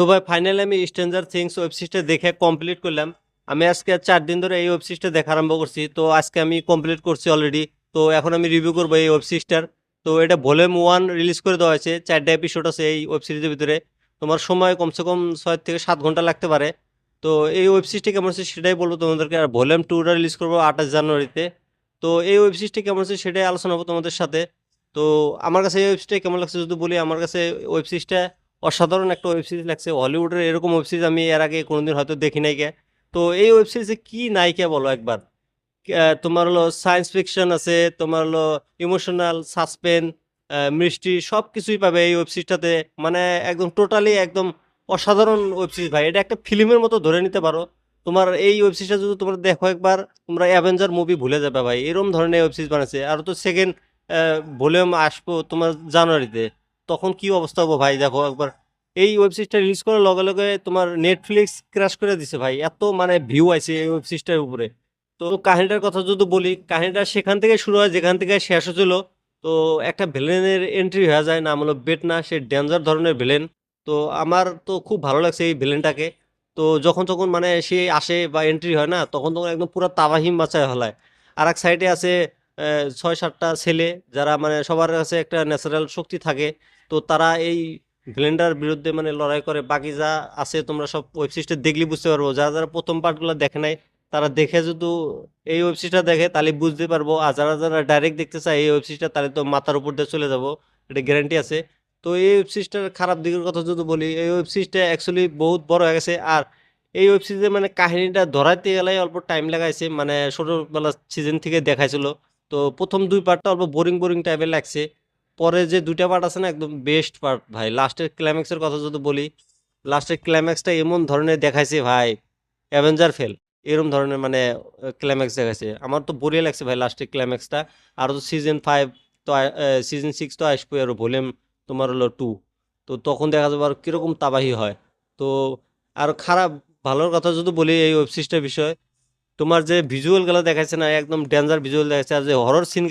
তো ভাই ফাইনালি আমি স্ট্রেঞ্জার থিংস ওয়েব সিরিজটা দেখে কমপ্লিট করলাম। আমি আজকে 4 দিন ধরে এই ওয়েব সিরিজটা দেখা আরম্ভ করছি, তো আজকে আমি কমপ্লিট করছি অলরেডি। তো এখন আমি রিভিউ করবো এই ওয়েব সিরিজটার। তো এটা ভলিউম 1 রিলিজ করে দেওয়া হয়েছে, 4টা এপিসোড আছে এই ওয়েব সিরিজের ভিতরে। তোমার সময় কমসে কম 6 থেকে 7 ঘন্টা লাগতে পারে। তো এই ওয়েব সিরিজটা কেমন হচ্ছে সেটাই বলবো তোমাদেরকে। আর ভলিউম 2টা রিলিজ করবো 28 জানুয়ারিতে। তো এই ওয়েব সিরিজটা কেমন হচ্ছে সেটাই আলোচনা হবো তোমাদের সাথে। তো আমার কাছে এই ওয়েব সিরিজটা কেমন লাগছে যদি বলি, আমার কাছে ওয়েব সিরিজটা অসাধারণ একটা ওয়েব সিরিজ লাগছে। হলিউডের এরকম ওয়েব সিরিজ আমি এর আগে কোনোদিন হয়তো দেখি নাই কে। তো এই ওয়েব সিরিজে কি নায়িকা বলো একবার। তোমার হলো সায়েন্স ফিকশন আছে, তোমার হলো ইমোশনাল সাসপেন্স, মিষ্টি সব কিছুই পাবে এই ওয়েব সিরিজটাতে। মানে একদম টোটালি একদম অসাধারণ ওয়েব সিরিজ ভাই, এটা একটা ফিল্মের মতো ধরে নিতে পারো। তোমার এই ওয়েব সিরিজটা যদি তোমরা দেখো একবার, তোমরা অ্যাভেঞ্জার মুভি ভুলে যাবে ভাই, এরকম ধরনের ওয়েব সিরিজ বানাচ্ছে। আর তো সেকেন্ড ভলিউম আসবো তোমার জানুয়ারিতে, তখন কি অবস্থা হবো ভাই দেখো একবার। এই ওয়েব সিরিজটা রিলিজ করার লগে লগে তোমার নেটফ্লিক্স ক্র্যাশ করে দিছে ভাই, এত মানে ভিউ আছে এই ওয়েব সিরিজটার উপরে। তো কাহিনীটার কথা যদি বলি, কাহিনীটা সেখান থেকে শুরু হয় যেখান থেকে শেষ হচ্ছিল। তো একটা ভিলেনের এন্ট্রি হয়ে যায়, নাম হলো বেটনা, সে ডেঞ্জার ধরনের ভিলেন। তো আমার তো খুব ভালো লাগছে এই ভিলেনটাকে। তো যখন তখন মানে সে আসে বা এন্ট্রি হয় না, তখন তখন একদম পুরো তাবাহিম বাঁচায় হলায়। আর এক সাইডে আছে 6-7টা ছেলে, যারা মানে সবার কাছে একটা ন্যাচারাল শক্তি থাকে। তো তারা এই ভিলেনটার বিরুদ্ধে মানে লড়াই করে। বাকি যা আছে তোমরা সব ওয়েব সিরিজটা দেখলে বুঝতে পারবো, যারা যারা প্রথম পার্টগুলো দেখে নাই তারা দেখে যদি এই ওয়েব সিরিজটা দেখে তাহলে বুঝতে পারবো। আর যারা যারা ডাইরেক্ট দেখতে চায় এই ওয়েব সিরিজটা, তাহলে তো মাথার উপর দিয়ে চলে যাবো, এটা গ্যারান্টি আছে। তো এই ওয়েব সিরিজটার খারাপ দিকের কথা যদি বলি, এই ওয়েব সিরিজটা অ্যাকচুয়ালি বহুত বড় হয়ে গেছে। আর এই ওয়েব সিরিজে মানে কাহিনীটা ধরাইতে গেলে অল্প টাইম লাগাইছে, মানে ছোটবেলা সিজন থেকে দেখাইছিল। তো প্রথম 2 পার্টটা অল্প বোরিং বোরিং টাইপের লাগছে। পরে যে 2টা পার্ট আছে না, একদম বেস্ট পার্ট ভাই। লাস্টের ক্লাইম্যাক্সের কথা যদি বলি, লাস্টের ক্লাইম্যাক্সটা এমন ধরনের দেখাইছে ভাই, অ্যাভেঞ্জার ফেল এরকম ধরনের মানে ক্লাইম্যাক্স দেখাইছে। আমার তো বড়িয়া লাগছে ভাই লাস্টের ক্লাইম্যাক্সটা। আর তো সিজন 5, তো সিজন 6 তো আসবে, আর ভলিউম তোমার হলো 2। তো তখন দেখা যাবে আর কিরকম তাবাহি হয়। তো আর খারাপ ভালোর কথা যদি বলি এই ওয়েব সিরিজটার বিষয়, তোমার যে ভিজুয়াল গুলা দেখাইছে না, একদম ডেঞ্জার ভিজুয়াল দেখাইছে। আর যে হরর সিন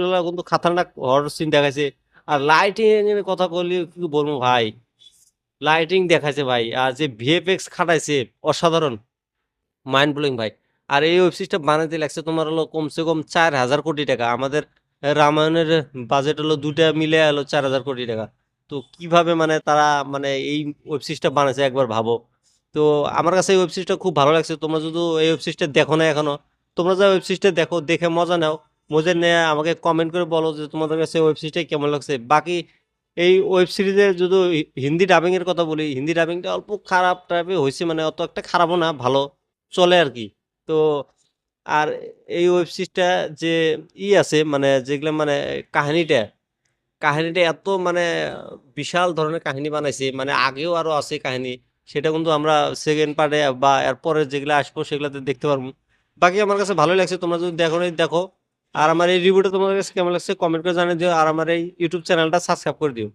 গুলা কিন্তু খাতারনাক হরর সিন দেখাইছে। আর লাইটিং এর কথা বলি, কি বলবো ভাই, লাইটিং দেখাইছে ভাই। আর যে ভিএফএক্স খাটাইছে অসাধারণ, মাইন্ড ব্লোয়িং ভাই। আর এই ওয়েব সিরিজটা বানাইতে লাগছে তোমার হলো কমসে কম 4,000 কোটি টাকা। আমাদের রামায়ণের বাজেট হলো 2টা মিলে হলো 4,000 কোটি টাকা। তো কিভাবে মানে তারা মানে এই ওয়েব সিরিজটা বানাইছে একবার ভাবো। তো আমার কাছে এই ওয়েব সিরিজটা খুব ভালো লাগছে। তোমরা যদি এই ওয়েব সিরিজটা দেখো না এখনো, তোমরা যা ওয়েব সিরিজটা দেখো, দেখে মজা নাও। মজা নিয়ে আমাকে কমেন্ট করে বলো যে তোমাদের কাছে ওয়েব সিরিজটা কেমন লাগছে। বাকি এই ওয়েব সিরিজের যদি হিন্দি ডাবিং এর কথা বলি, হিন্দি ডাবিংটা অল্প খারাপ টাইপের হয়েছে, মানে অত একটা খারাপও না, ভালো চলে আর কি। তো আর এই ওয়েব সিরিজটা যে আছে মানে যেগুলো মানে কাহিনীটা কাহিনীটা এত মানে বিশাল ধরনের কাহিনী বানাইছে, মানে আগেও আরো আছে কাহিনী। সেটা কিন্তু আমরা সেকেন্ড পার্টে বা এরপরে যেগুলো আসবো সেগুলোতে দেখতে পারবো। বাকি আমার কাছে ভালোই লাগছে, তোমরা যদি দেখো নাই দেখো। আর আমার এই রিভিউটা তোমাদের কাছে কেমন লাগছে কমেন্ট করে জানিয়ে দিও। আর আমার এই ইউটিউব চ্যানেলটা সাবস্ক্রাইব করে দিও।